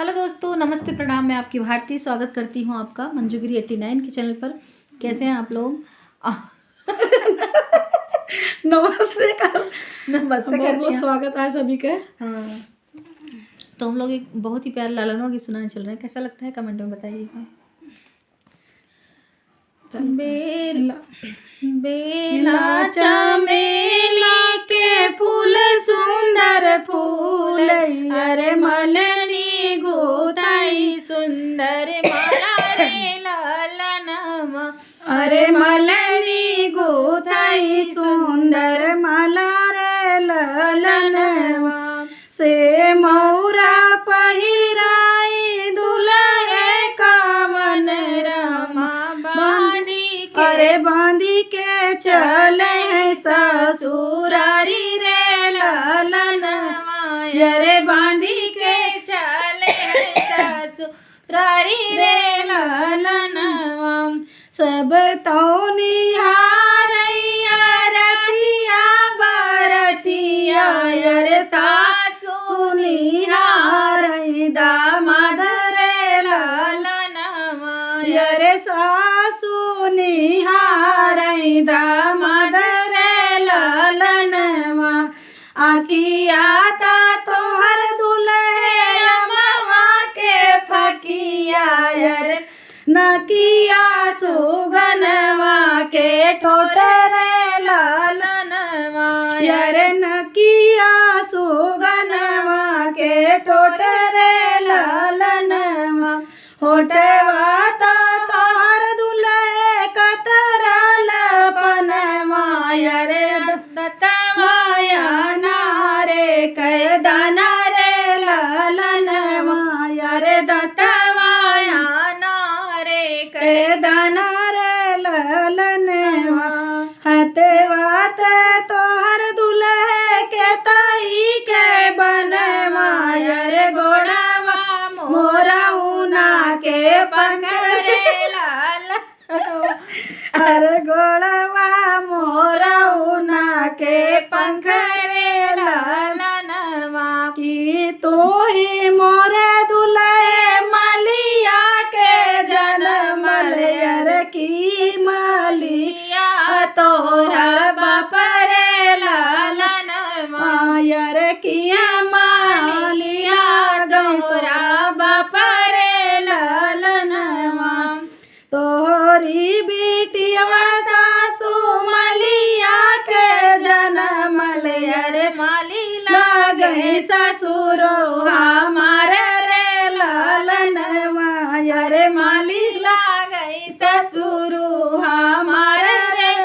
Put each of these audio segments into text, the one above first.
Hello दोस्तों, नमस्ते, प्रणाम। मैं आपकी भारती स्वागत करती हूँ आपका मंजूगिरी 89 के चैनल पर। कैसे हैं आप लोग? नमस्ते बहुत स्वागत है सभी का। हाँ, तो हम लोग एक बहुत ही प्यार लालनवा गीत सुनाने चल रहे हैं। कैसा लगता है कमेंट में बताइएगा। बेला चमेली के फूल सुंदर फूल, अरे मलनी गोताई सुंदर माला रे लालनमा, अरे मलनी गोताई सुंदर माला रे लालनमा। से मौरा पहिराई दुल्हे कावन रमा, अरे बांधी के चले ससुरारी रे लालनवा, अरे बांधी के चले ससुरारी रे लालनवा। सब तो निहारैया रतिया बरतिया, अरे सासु निहारै दामाद रे लालनवा, अरे सासु निहारै दामाद रे लालनवा। आखिया ता तोहर दुल्हे अमवा के फकिया, अरे नकिया सुगनवा के ठोर रे लालनवा, अरे नकिया सुगनवा के ठोर रे लालनवा। होटवा ता तोहर दुल्हे कतरल पनवा, अरे दतवाया नारे कह दाना रे लालनवा, अरे दतवाया नारे कह दाना रे लालनवा। हतवा ते तोहर दुल्हे के ताई के बनवा, अरे गोड़वा मोरा ऊना के पकड़े लाल, अरे गोड़वा मोरा ऊना के पंखरे लालनवा। की तो ही मोरे दुल्हे मलिया के जनमल, अरे की मलिया तोरा बाप रे लालनवा, अरे किया मालिया तोरा बाप रे लालनवा। तोहरी बेटिया सासु मलिया के जनमल, अरे माली लागे ससुरो हमारे रे लालनवा, अरे माली लागे ससुरो हमारे रे।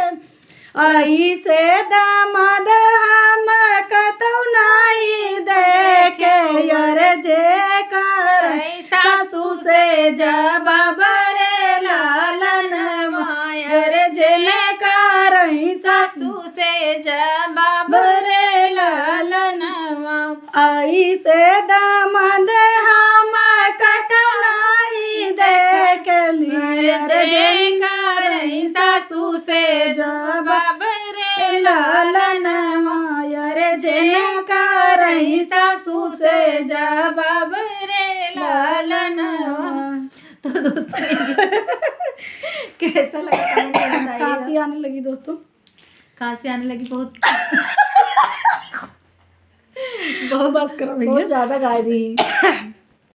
ऐसे दामाद हम कतौ नहीं देखे, अरे जे कर सासु से जवाब रे लालनवा, अरे जे कर सासु से जवाब रे लालनवा। ऐसे दामाद हम कतौ नहीं देखली, अरे जे कर सासु से जवाब रे लालनवा, अरे जे कर सासु से जवाब रे लालनवा। तो दोस्तों कैसा लगा? खांसी आने लगी दोस्तों, खांसी आने लगी बहुत। बहुत बस करो भैया, बहुत ज़्यादा गा दी।